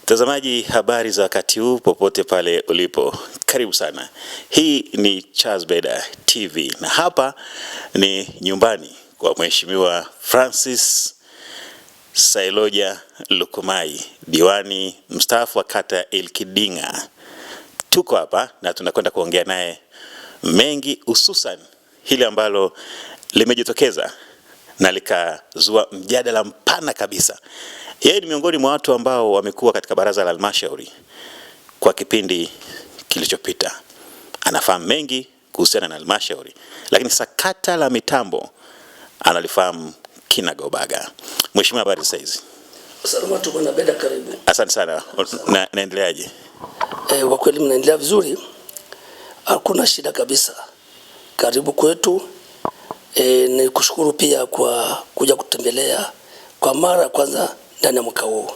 Mtazamaji, habari za wakati huu popote pale ulipo, karibu sana. Hii ni Charles Beda TV na hapa ni nyumbani kwa Mheshimiwa Francis Sailoja Lukumai, diwani mstaafu wa kata ya Ilkidinga. Tuko hapa na tunakwenda kuongea naye mengi, hususan hili ambalo limejitokeza na likazua mjadala mpana kabisa. Yeye ni miongoni mwa watu ambao wamekuwa katika baraza la halmashauri kwa kipindi kilichopita. Anafahamu mengi kuhusiana na halmashauri, lakini sakata la mitambo analifahamu kinagobaga. Mheshimiwa, habari sasa hizi? Salama tu bwana Beda, karibu. Asante sana. Naendeleaje? Kwa kweli mnaendelea vizuri. Hakuna shida kabisa. Karibu kwetu. Nikushukuru pia kwa kuja kutembelea kwa mara kwanza ndani ya mwaka huu.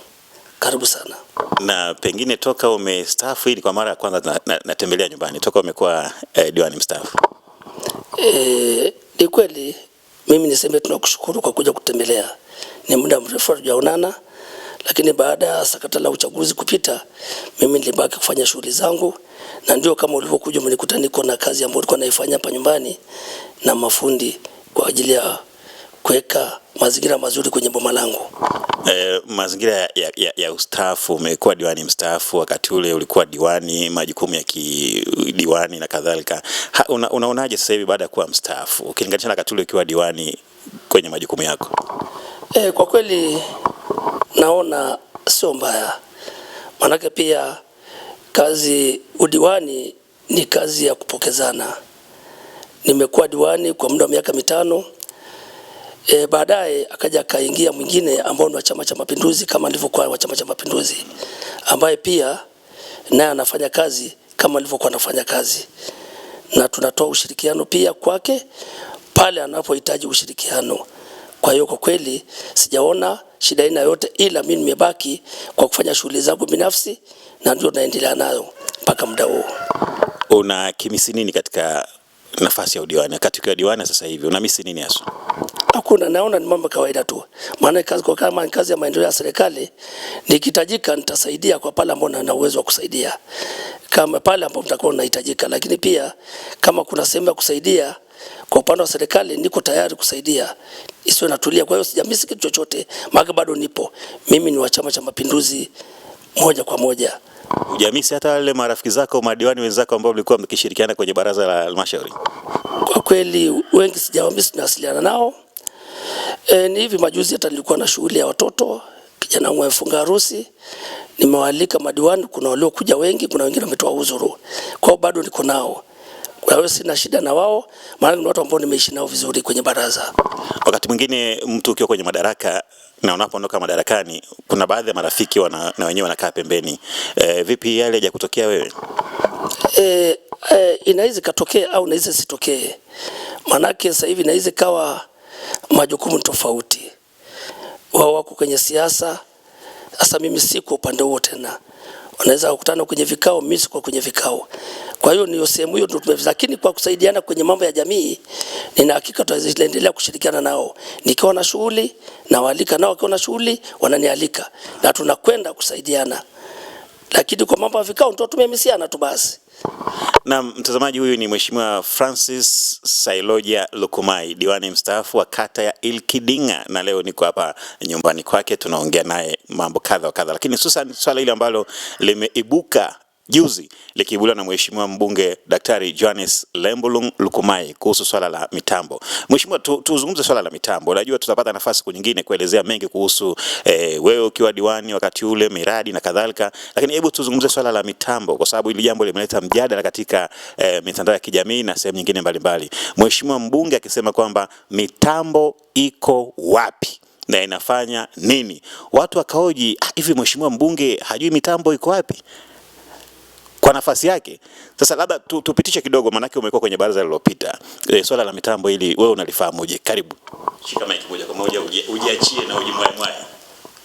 Karibu sana. Na pengine toka umestaafu hili kwa mara ya kwanza natembelea nyumbani, toka umekuwa diwani mstaafu. Ni kweli mimi niseme tunakushukuru kwa kuja kutembelea. Ni muda mrefu hatujaonana, lakini baada ya sakata la uchaguzi kupita, mimi nilibaki kufanya shughuli zangu, na ndio kama ulivyokuja umenikuta niko na kazi ambayo nilikuwa naifanya hapa nyumbani na mafundi kwa ajili ya kuweka mazingira mazuri kwenye boma langu. Mazingira ya ustaafu, umekuwa diwani mstaafu, wakati ule ulikuwa diwani, majukumu ya kidiwani na kadhalika. Unaonaje sasa hivi baada ya kuwa mstaafu ukilinganisha na wakati ule ukiwa diwani kwenye majukumu yako? Kwa kweli naona sio mbaya. Manake pia udiwani ni kazi ya kupokezana. Nimekuwa diwani kwa muda wa miaka 5. Baadaye akaja akaingia mwingine ambao ni wa Chama cha Mapinduzi kama alivyokuwa wa Chama cha Mapinduzi, ambaye pia naye anafanya kazi kama alivyokuwa anafanya kazi, na tunatoa ushirikiano pia kwake pale anapohitaji ushirikiano. Kwa hiyo kwa kweli sijaona shida aina yote, ila mimi nimebaki kwa kufanya shughuli zangu binafsi na ndio naendelea nayo mpaka muda huu. Una kimisi nini katika nafasi ya udiwani? Katika diwani sasa hivi una misi nini hasa? Hakuna, naona ni mambo kawaida tu. Maana kazi kwa kama kazi ya maendeleo ya serikali, nikihitajika nitasaidia kwa pale ambapo na uwezo wa kusaidia. Kama pale ambapo mtakuwa unahitajika, lakini pia kama kuna sehemu ya kusaidia kwa upande wa serikali niko tayari kusaidia. Isiwe natulia. Kwa hiyo sijamisi kitu chochote, maana bado nipo. Mimi ni wa Chama cha Mapinduzi moja kwa moja. Hujamisi hata wale marafiki zako, madiwani wenzako ambao mlikuwa mkishirikiana kwenye baraza la halmashauri? Kwa kweli wengi sijawamisi, nawasiliana nao. Ni hivi majuzi hata nilikuwa na shughuli ya watoto, kijana wangu amefunga harusi. Nimewaalika madiwani, kuna waliokuja wengi, kuna wengine wametoa uzuru. Kwa hiyo bado niko nao. Kwa hiyo sina shida na wao, maana ni watu ambao nimeishi nao vizuri kwenye baraza. Wakati mwingine mtu ukiwa kwenye madaraka na unapoondoka madarakani, kuna baadhi ya marafiki na wenyewe wanakaa pembeni. Vipi yale haja kutokea wewe? Inaweza katokea au inaweza sitokee. Manake sasa hivi inaweza kawa majukumu tofauti. Wao wako kwenye siasa, sasa mimi siko upande wote tena. Wanaweza kukutana kwenye vikao, mimi siko kwenye vikao. Kwa hiyo ni sehemu hiyo ndio, lakini kwa kusaidiana kwenye mambo ya jamii nina hakika tutaendelea kushirikiana nao. Nikiwa na shughuli na waalika nao, wakiwa na shughuli wananialika na tunakwenda kusaidiana. Lakini kwa mambo ya vikao ndio tumemisiana tu basi. Na mtazamaji, huyu ni Mheshimiwa Francis Sailoja Lukumai, diwani mstaafu wa kata ya Ilkidinga, na leo niko hapa nyumbani kwake tunaongea naye mambo kadha wa kadha, lakini hususan swala hili ambalo limeibuka juzi likiibuliwa na Mheshimiwa mbunge Daktari Johannes Lembulung Lukumai kuhusu swala la mitambo. Mheshimiwa, tuzungumze swala la mitambo. Unajua tutapata nafasi siku nyingine kuelezea mengi kuhusu wewe ukiwa diwani wakati ule, miradi na kadhalika, lakini hebu tuzungumze swala la mitambo kwa sababu hili jambo limeleta mjadala katika mitandao ya kijamii na sehemu nyingine mbalimbali. Mheshimiwa mbunge akisema kwamba mitambo iko wapi na inafanya nini? Watu wakaoji, hivi Mheshimiwa mbunge hajui mitambo iko wapi kwa nafasi yake? Sasa labda tupitishe kidogo, manake umekuwa kwenye baraza lililopita. Swala la mitambo hili wewe unalifahamuje? Karibu. Shika mic moja kwa moja, ujiachie na ujimwae.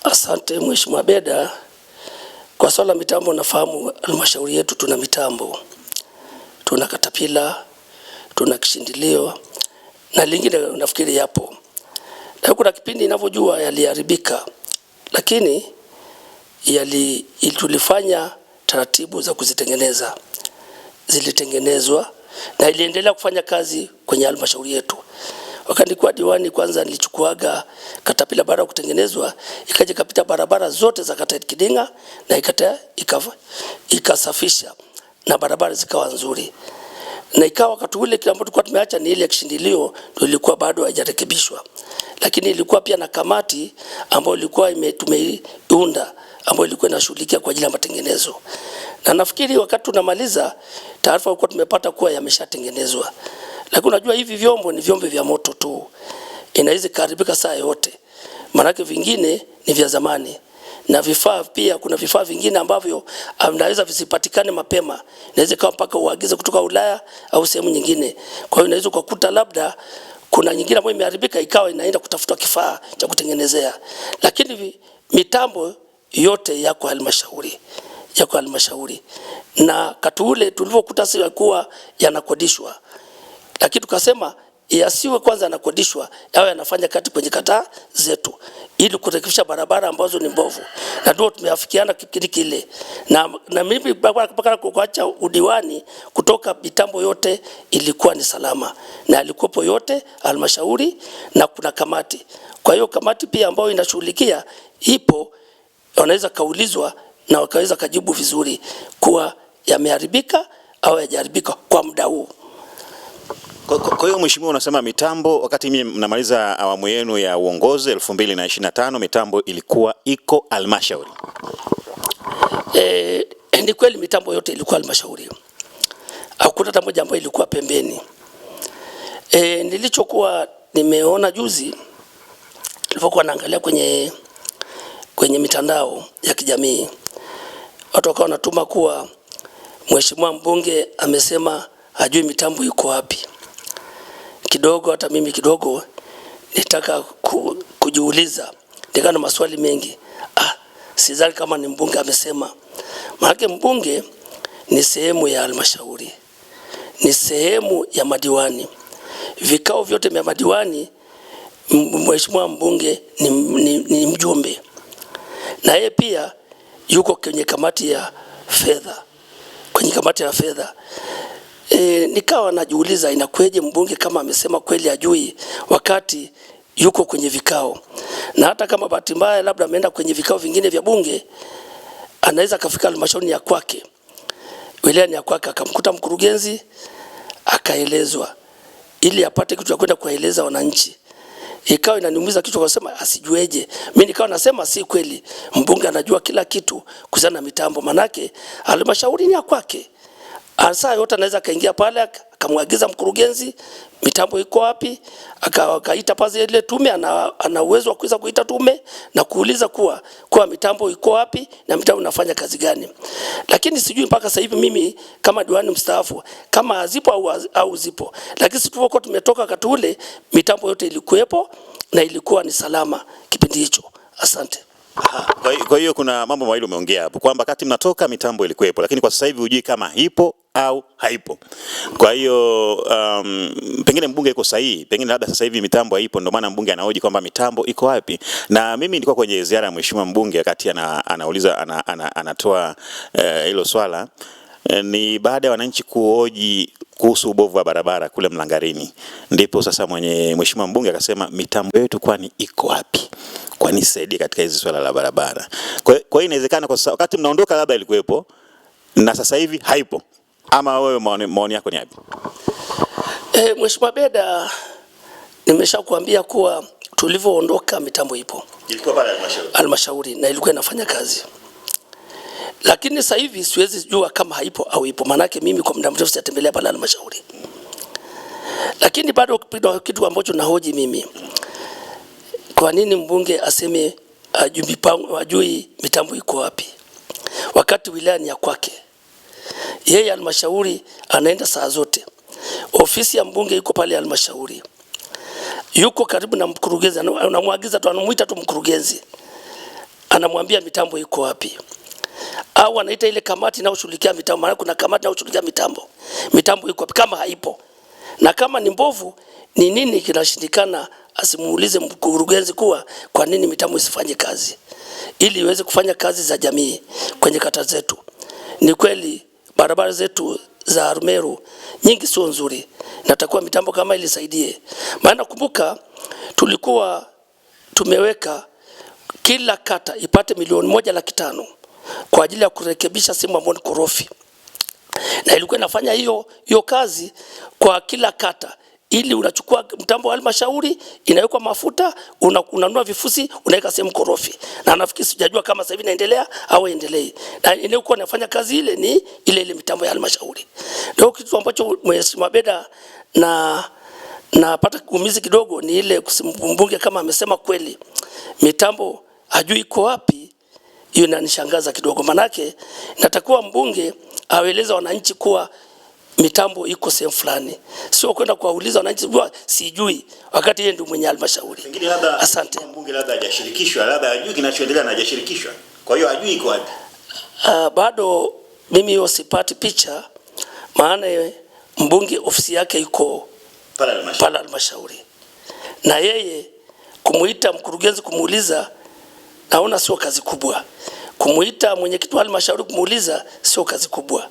Asante Mheshimiwa Beda. Kwa swala la mitambo nafahamu halmashauri yetu tuna mitambo. Tuna katapila, tuna kishindilio na lingine nafikiri yapo. Na kuna kipindi ninavyojua yaliharibika. Lakini tulifanya taratibu za kuzitengeneza, zilitengenezwa na iliendelea kufanya kazi kwenye halmashauri yetu. Wakati nilikuwa diwani, kwanza nilichukuaga katapila baada ya kutengenezwa, ikaja kapita barabara zote za kata Kidinga na ikasafisha na barabara zikawa nzuri. Na ikawa wakati ule kile ambacho tulikuwa tumeacha ni ile kishindilio ndio ilikuwa bado haijarekebishwa. Lakini ilikuwa pia na kamati ambayo ilikuwa tumeiunda ambayo ilikuwa inashughulikia kwa ajili ya matengenezo. Na nafikiri wakati tunamaliza taarifa ilikuwa tumepata kuwa yameshatengenezwa. Lakini unajua hivi vyombo ni vyombo vya moto tu. Inaweza kuharibika saa yote. Maana vingine ni vya zamani. Na vifaa pia, kuna vifaa vingine ambavyo vinaweza visipatikane mapema. Inaweza kama mpaka uagize kutoka Ulaya au sehemu nyingine. Kwa hiyo inaweza kukuta labda kuna nyingine ambayo imeharibika ikawa inaenda kutafuta kifaa cha kutengenezea. Lakini mitambo yote yako halmashauri. Na katule tulivyokuta sio kuwa yanakodishwa. Lakini tukasema yasiwe kwanza yanakodishwa, yawe yanafanya kati kwenye kata zetu ili kurekebisha barabara ambazo ni mbovu. Na ndio tumeafikiana kipindi kile. Na mimi mpaka kuacha udiwani kutoka mitambo yote ilikuwa ni salama. Na alikuwepo yote halmashauri na kuna kamati. Kwa hiyo kamati pia ambayo inashughulikia ipo, wanaweza kaulizwa na wakaweza kajibu vizuri kuwa yameharibika au hayajaribika kwa muda huu. Kwa hiyo mheshimiwa, unasema mitambo wakati mimi mnamaliza awamu yenu ya uongozi 2025 mitambo ilikuwa iko halmashauri? Ni kweli mitambo yote ilikuwa halmashauri. Hakuna hata moja ambayo ilikuwa pembeni. Nilichokuwa nimeona juzi nilipokuwa naangalia kwenye mitandao ya kijamii, watu wakawa wanatuma kuwa mheshimiwa mbunge amesema hajui mitambo iko wapi. Kidogo hata mimi kidogo nitaka kujiuliza, nikawa na maswali mengi. Sidhani kama ni mbunge amesema. Maana mbunge ni sehemu ya halmashauri, ni sehemu ya madiwani. Vikao vyote vya madiwani mheshimiwa mbunge ni mjumbe. Na yeye pia yuko kwenye kamati ya fedha. Nikawa najiuliza inakueje mbunge kama amesema kweli ajui wakati yuko kwenye vikao. Na hata kama bahati mbaya labda ameenda kwenye vikao vingine vya bunge, anaweza kafika halmashauri ya kwake, wilaya ya kwake, akamkuta mkurugenzi akaelezwa ili apate kitu cha kwenda kueleza wananchi. Ikawa inaniumiza kichwa kwa kusema asijueje. Mimi nikawa nasema si kweli, mbunge anajua kila kitu kuhusiana na mitambo, manake halmashauri ni ya kwake. Saa yote anaweza kaingia pale akamwagiza mkurugenzi mitambo iko wapi, akaita pale ile tume, ana uwezo wa kuweza kuita tume na kuuliza kuwa mitambo iko wapi na mitambo inafanya kazi gani. Lakini sijui mpaka sasa hivi mimi kama diwani mstaafu kama zipo au zipo. Lakini sisi tulikuwa tumetoka wakati ule mitambo yote ilikuwepo na ilikuwa ni salama kipindi hicho. Asante. Kwa hiyo kuna mambo mawili umeongea hapo kwamba wakati mnatoka mitambo ilikuwepo, lakini kwa sasa hivi hujui kama ipo au haipo. Kwa hiyo pengine mbunge yuko sahihi, pengine labda sasa hivi mitambo haipo ndio maana mbunge anahoji kwamba mitambo iko wapi. Na mimi nilikuwa kwenye ziara ya mheshimiwa mbunge wakati anauliza anatoa hilo swala, ni baada ya wananchi kuhoji kuhusu ubovu wa barabara kule Mlangarini, ndipo sasa mheshimiwa mbunge akasema mitambo yetu kwani iko wapi? Kwani saidie katika hizo swala la barabara. Kwa hiyo inawezekana kwa sasa wakati mnaondoka labda ilikuwepo na sasa hivi haipo. Ama wewe maoni yako ni yapi? Mheshimiwa Beda, nimeshakuambia kuwa tulivyoondoka mitambo ipo. Ilikuwa pale halmashauri na ilikuwa inafanya kazi. Lakini sasa hivi siwezi jua kama haipo au ipo, manake mimi kwa muda mrefu sijatembelea pale halmashauri. Lakini bado kitu ambacho nahoji mimi, kwa nini mbunge aseme ajui mitambo iko wapi wakati wilaya ni ya kwake? Yeye halmashauri anaenda saa zote. Ofisi ya mbunge yuko pale halmashauri. Yuko karibu na mkurugenzi, anamwagiza tu, anamuita tu mkurugenzi. Anamwambia mitambo iko wapi. Au anaita ile kamati inayoshughulikia mitambo, maana kuna kamati inayoshughulikia mitambo. Mitambo iko wapi kama haipo? Na kama ni mbovu, ni nini kinashindikana asimuulize mkurugenzi kuwa kwa nini mitambo isifanye kazi? ili iweze kufanya kazi za jamii kwenye kata zetu. Ni kweli barabara zetu za Arumeru nyingi sio nzuri, natakuwa mitambo kama ilisaidie. Maana kumbuka tulikuwa tumeweka kila kata ipate milioni 1.5 kwa ajili ya kurekebisha sehemu ambayo ni korofi, na ilikuwa inafanya hiyo kazi kwa kila kata, ili unachukua mtambo wa halmashauri, inawekwa mafuta, unanunua vifusi, unaweka sehemu korofi. Na nafikiri sijajua kama sasa hivi inaendelea au endelee. Na inayokuwa inafanya kazi ile ni ile mitambo ya halmashauri. Ndio kitu ambacho Mheshimiwa Beda napata kuumizi kidogo ni ile mbunge kama amesema kweli mitambo hajui iko wapi. Hiyo inanishangaza kidogo, manake natakuwa mbunge aeleza wananchi kuwa mitambo iko sehemu fulani, sio kwenda kuwauliza wananchi sijui, wakati yeye ndio mwenye halmashauri. Asante. Mbunge labda hajashirikishwa, labda hajui kinachoendelea na hajashirikishwa, kwa hiyo hajui iko wapi. Bado mimi hiyo sipati picha, maana mbunge ofisi yake iko pale halmashauri, na yeye kumuita mkurugenzi kumuuliza, naona sio kazi kubwa. Kumuita mwenyekiti wa halmashauri kumuuliza sio kazi kubwa.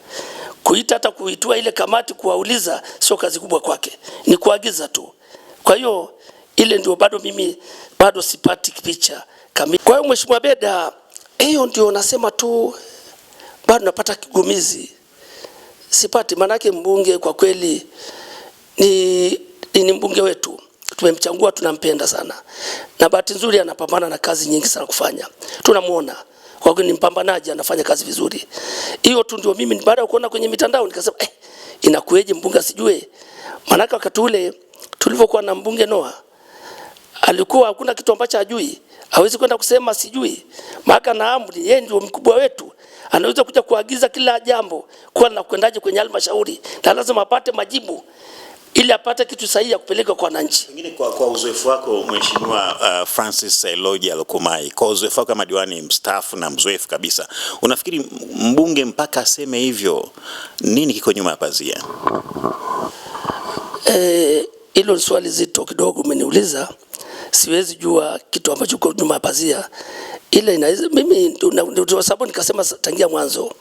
Kuita hata kuitua ile kamati kuwauliza sio kazi kubwa kwake, ni kuagiza tu. Kwa hiyo ile ndio bado mimi sipati picha kamili. Kwa hiyo Mheshimiwa Beda, hiyo ndio nasema tu bado napata kigumizi, sipati. Manake mbunge kwa kweli ni mbunge wetu, tumemchagua, tunampenda sana, na bahati nzuri anapambana na kazi nyingi sana kufanya, tunamuona kwa kweli ni mpambanaji, anafanya kazi vizuri. Hiyo tu ndio mimi baada ya kuona kwenye mitandao nikasema inakueje mbunge asijue? Maana wakati ule tulivyokuwa na mbunge Noah alikuwa hakuna kitu ambacho hajui, hawezi kwenda kusema sijui. Maana na amri, yeye ndio mkubwa wetu, anaweza kuja kuagiza kila jambo kwa na kwendaje kwenye halmashauri, na lazima apate majibu ili apate kitu sahihi ya kupeleka kwa wananchi. Pengine kwa uzoefu wako Mheshimiwa Francis Sailoja Lukumai, kwa uzoefu wako kama diwani mstaafu na mzoefu kabisa, unafikiri mbunge mpaka aseme hivyo, nini kiko nyuma ya pazia? Hilo ni swali zito kidogo umeniuliza. Siwezi jua kitu ambacho kiko nyuma ya pazia. Ile inaweza mimi ndio sababu nikasema tangia mwanzo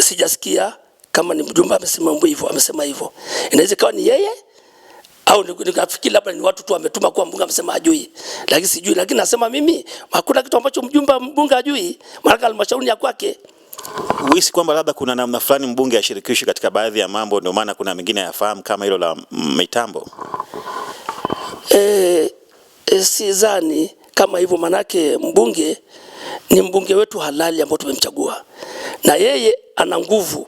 sijasikia kama ni mjumbe amesema hivyo. Inaweza kawa ni yeye au nikafikiri labda ni watu tu wametuma kwa mbunge amesema hajui. Lakini sijui, lakini nasema mimi hakuna kitu ambacho mbunge hajui, maana halmashauri ya kwake. Uhisi kwamba labda kuna namna fulani mbunge ashirikishwe katika baadhi ya mambo, ndio maana kuna mengine yafahamu kama hilo la mitambo? Sidhani kama hivyo, manake mbunge ni mbunge wetu halali ambao tumemchagua, na yeye ana nguvu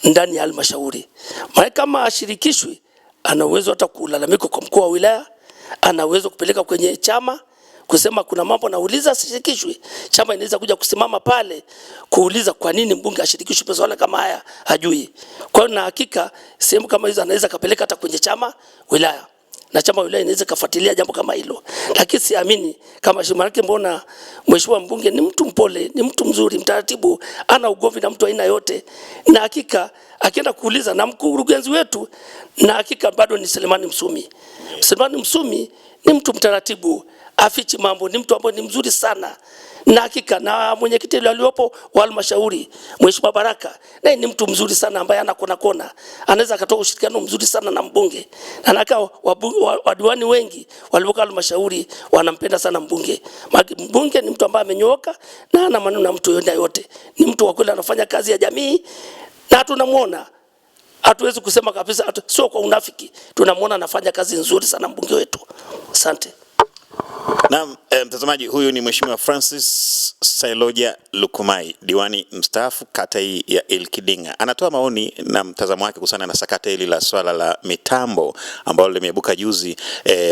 ndani ya halmashauri. Maana kama ashirikishwi, ana uwezo hata kulalamika kwa mkuu wa wilaya, ana uwezo kupeleka kwenye chama kusema kuna mambo nauliza ashirikishwe. Chama inaweza kuja kusimama pale kuuliza kwa nini mbunge ashirikishwe masuala kama haya hajui. Kwa hiyo na hakika sehemu kama hizo anaweza kapeleka hata kwenye chama wilaya, na chama wilaya inaweza kufuatilia jambo kama hilo. Lakini siamini kama shimarake, mbona mheshimiwa mbunge ni mtu mpole, ni mtu mzuri, mtaratibu, ana ugomvi na mtu aina yote. Na hakika akienda kuuliza na mkurugenzi wetu, na hakika bado ni Selemani Msumi. Selemani Msumi ni mtu mtaratibu, afichi mambo, ni mtu ambaye ni mzuri sana. Na hakika na mwenyekiti aliyopo wa halmashauri Mheshimiwa Baraka, naye ni mtu mzuri sana ambaye anakona anaweza akatoa ushirikiano mzuri sana na mbunge. Na naka wadiwani wengi waliokuwa halmashauri wanampenda sana mbunge. Mbunge ni mtu ambaye amenyooka na ana maneno na mtu yote. Ni mtu wa kweli, anafanya kazi ya jamii na tunamuona. Hatuwezi kusema kabisa, sio kwa unafiki. Tunamuona anafanya kazi nzuri sana mbunge wetu. Asante. Na mtazamaji, huyu ni Mheshimiwa Francis Sailoja Lukumai, diwani mstaafu kata hii ya Ilkidinga. Anatoa maoni na mtazamo wake kuhusiana na sakata hili la swala la mitambo ambalo limeibuka juzi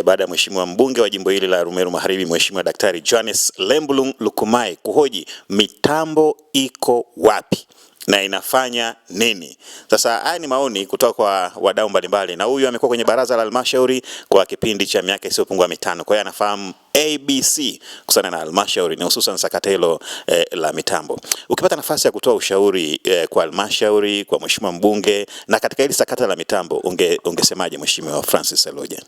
baada ya Mheshimiwa mbunge wa jimbo hili la Arumeru Magharibi, Mheshimiwa Daktari Johannes Lembulung Lukumai kuhoji mitambo iko wapi na inafanya nini. Sasa haya ni maoni kutoka kwa wadau mbalimbali, na huyu amekuwa kwenye baraza la halmashauri kwa kipindi cha miaka isiyopungua 5. Kwa hiyo anafahamu ABC kuhusiana na halmashauri na hususan sakata hilo la mitambo. Ukipata nafasi ya kutoa ushauri kwa halmashauri, kwa mheshimiwa mbunge na katika hili sakata la mitambo, ungesemaje Mheshimiwa Francis Sailoja?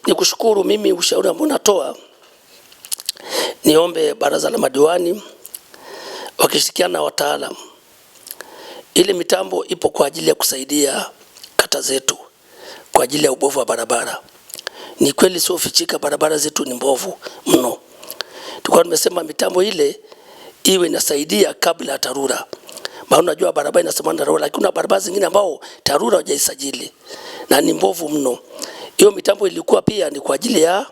nikushukuru. Mimi ushauri ambao natoa, niombe baraza la madiwani wakishirikiana na wataalamu, ile mitambo ipo kwa ajili ya kusaidia kata zetu kwa ajili ya ubovu wa barabara. Ni kweli sio fichika, barabara zetu ni mbovu mno. Tulikuwa tumesema mitambo ile iwe inasaidia kabla ya TARURA. Maana unajua barabara inasemana na TARURA, lakini kuna barabara zingine ambao TARURA hajaisajili na ni mbovu mno. Hiyo mitambo ilikuwa pia ni kwa ajili ya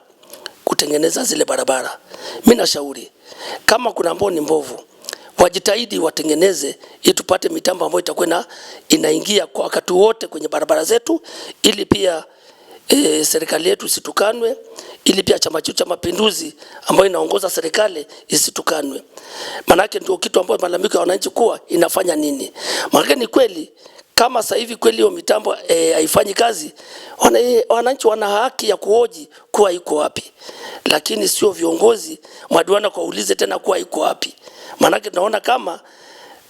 kutengeneza zile barabara. Mimi nashauri kama kuna ambao ni mbovu, wajitahidi watengeneze ili tupate mitambo ambayo itakuwa inaingia kwa wakati wote kwenye barabara zetu, ili pia serikali yetu isitukanwe, ili pia chama chetu cha Mapinduzi ambayo inaongoza serikali isitukanwe. Manake ndio kitu ambacho malalamiko ya wananchi kuwa inafanya nini. Manake ni kweli kama sasa hivi kweli hiyo mitambo haifanyi kazi, wananchi wana haki ya kuhoji kuwa iko wapi, lakini sio viongozi madiwani kuulize tena kuwa iko wapi. Manake tunaona kama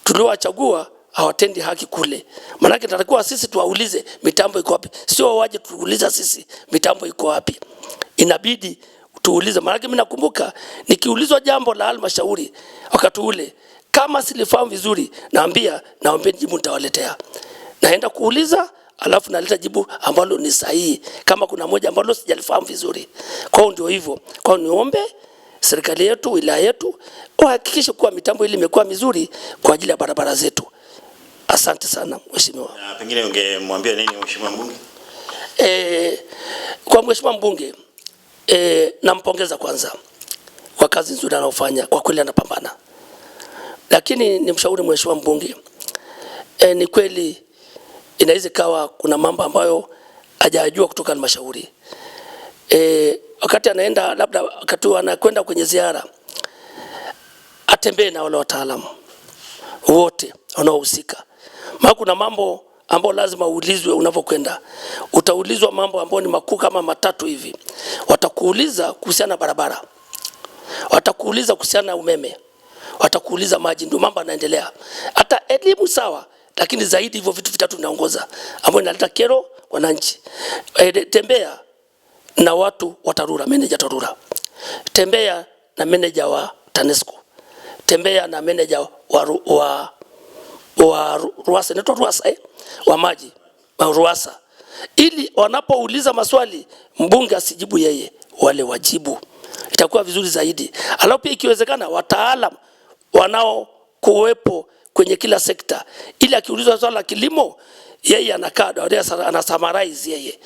tuliowachagua hawatendi haki kule. Manake tunatakiwa sisi tuwaulize mitambo iko wapi, sio waje tuuliza sisi mitambo iko wapi. Inabidi tuulize. Manake mimi nakumbuka nikiulizwa jambo la halmashauri wakati ule, kama silifahamu vizuri, naomba jibu nitawaletea. Naenda kuuliza alafu naleta jibu ambalo ni sahihi kama kuna moja ambalo sijalifahamu vizuri. Kwa hiyo ndio hivyo. Kwa hiyo niombe serikali yetu, wilaya yetu wahakikishe kuwa mitambo ile imekuwa mizuri kwa ajili ya barabara zetu. Asante sana mheshimiwa. Na pengine ungemwambia nini mheshimiwa mbunge? Kwa mheshimiwa mbunge, nampongeza kwanza kwa kazi nzuri anayofanya, kwa kweli anapambana. Lakini nimshauri mheshimiwa mbunge, ni kweli inaweza kawa kuna mambo ambayo hajajua kutoka halmashauri. Wakati anaenda labda wakati anakwenda kwenye ziara, atembee na wale wataalamu wote wanaohusika. Maana kuna mambo ambayo lazima uulizwe unapokwenda. Utaulizwa mambo ambayo ni makuu kama matatu hivi. Watakuuliza kuhusiana na barabara, watakuuliza kuhusiana na umeme, watakuuliza maji. Ndio mambo yanaendelea. Hata elimu sawa, lakini zaidi hivyo vitu vitatu vinaongoza ambao inaleta kero wananchi. Tembea na watu wa TARURA, meneja TARURA. Tembea na meneja wa TANESCO. Tembea na meneja wa RUWASA, neto RUWASA wa maji, RUWASA. Ili wanapouliza maswali mbunge asijibu yeye, wale wajibu. Itakuwa vizuri zaidi. Alafu pia ikiwezekana wataalamu wanao kuwepo kwenye kila sekta, ili akiulizwa swala la kilimo yeye anakaa ana summarize yeye,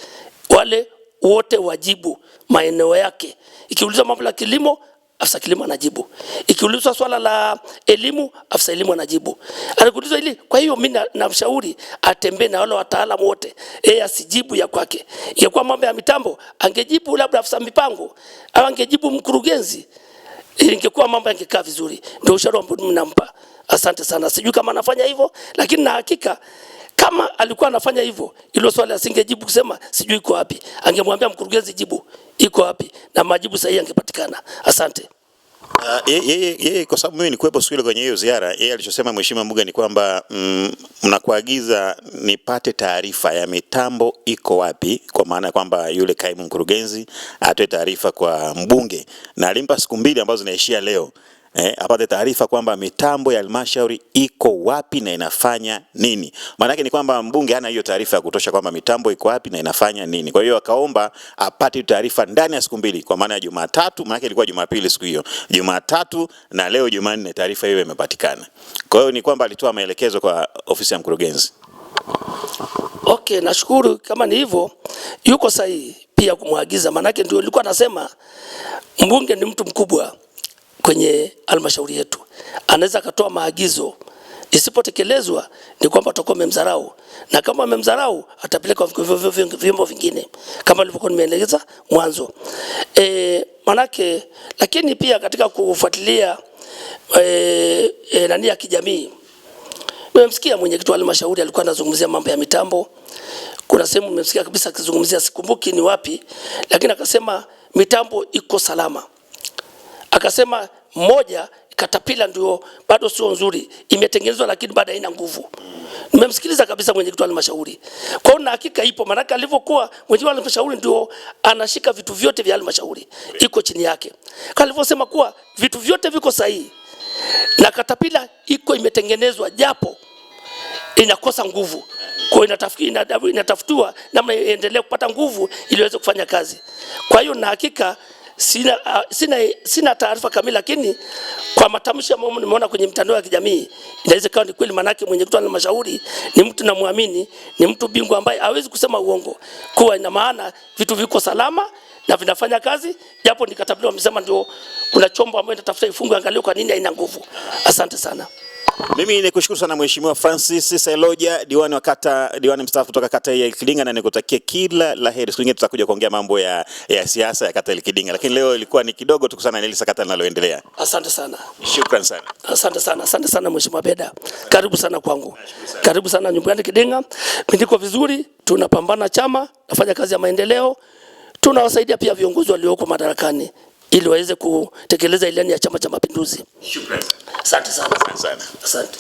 wale wote wajibu maeneo yake. Ikiulizwa mambo la kilimo, afisa kilimo anajibu. Ikiulizwa swala la elimu, afisa elimu anajibu. Anakuulizwa ili. Kwa hiyo mimi namshauri atembee na wale wataalamu wote, asijibu ya kwake. Ingekuwa mambo ya mitambo angejibu labda afisa mipango au angejibu mkurugenzi, ingekuwa mambo yangekaa vizuri. Ndio ushauri ambao ninampa. Asante sana. Sijui kama anafanya hivyo, lakini na hakika kama alikuwa anafanya hivyo, ilo swali asingejibu kusema sijui iko wapi. Angemwambia mkurugenzi jibu iko wapi na majibu sahihi angepatikana. Asante. Yeye kwa sababu mimi nikuepo siku ile kwenye hiyo ziara, yeye alichosema mheshimiwa mbunge ni kwamba mnakuagiza nipate taarifa ya mitambo iko wapi, kwa maana kwamba yule kaimu mkurugenzi atoe taarifa kwa mbunge, na alimpa siku 2 ambazo zinaishia leo. Apate taarifa kwamba mitambo ya halmashauri iko wapi na inafanya nini. Maana yake ni kwamba mbunge hana hiyo taarifa ya kutosha kwamba mitambo iko wapi na inafanya nini. Kwa hiyo akaomba apate taarifa ndani ya siku 2, kwa maana ya Jumatatu, maana yake ilikuwa Jumapili siku hiyo. Jumatatu na leo Jumanne taarifa hiyo imepatikana. Kwa hiyo ni kwamba alitoa maelekezo kwa ofisi ya mkurugenzi. Okay, nashukuru kama ni hivyo, yuko sahihi pia kumwagiza. Maana yake ndio nilikuwa nasema mbunge ni mtu mkubwa kwenye halmashauri yetu. Anaweza akatoa maagizo, isipotekelezwa ni kwamba atakuwa amemdharau, na kama amemdharau atapeleka vyombo vingine kama nilivyokuwa nimeeleza mwanzo. Manake lakini pia katika kufuatilia nani ya kijamii, nimemsikia mwenyekiti wa halmashauri alikuwa anazungumzia mambo ya mitambo. Kuna sehemu nimemsikia kabisa akizungumzia, sikumbuki ni wapi, lakini akasema mitambo iko salama. Akasema moja, katapila ndio bado sio nzuri, imetengenezwa lakini bado haina nguvu. Nimemsikiliza kabisa mwenyekiti wa halmashauri. Kwa hiyo na hakika ipo, maana alivyokuwa mwenyekiti wa halmashauri ndio anashika vitu vyote vya halmashauri, iko chini yake. Kwa alivyosema kuwa vitu vyote viko sahihi na katapila iko imetengenezwa japo inakosa nguvu. Kwa hiyo inatafutiwa namna iendelee kupata nguvu ili iweze kufanya kazi. Kwa hiyo na hakika sina taarifa kamili, lakini kwa matamshi ambayo nimeona kwenye mitandao ya kijamii inaweza kuwa ni kweli, manake mwenyekiti wa halmashauri ni mtu namwamini, ni mtu bingwa ambaye hawezi kusema uongo. Kwa ina maana vitu viko salama na vinafanya kazi, japo nikatabiliwa wamesema ndio kuna chombo ambacho inatafuta ifungue, angalia kwa nini haina nguvu. Asante sana. Mimi nikushukuru sana Mheshimiwa Francis Sailoja, diwani mstaafu kutoka kata ya Ilkidinga, na nikutakia kila laheri. Siku nyingine tutakuja kuongea mambo ya siasa ya kata ya Ilkidinga, lakini leo ilikuwa ni kidogo tu kusana ile sakata linaloendelea. Asante sana. Shukrani sana. Asante sana Mheshimiwa Beda. Karibu sana kwangu. Karibu sana nyumbani Ilkidinga. Ndiko vizuri, tunapambana chama, nafanya kazi ya maendeleo. Tunawasaidia pia viongozi walioko madarakani ili waweze kutekeleza ilani ya Chama cha Mapinduzi. Shukrani. Asante sana. Asante.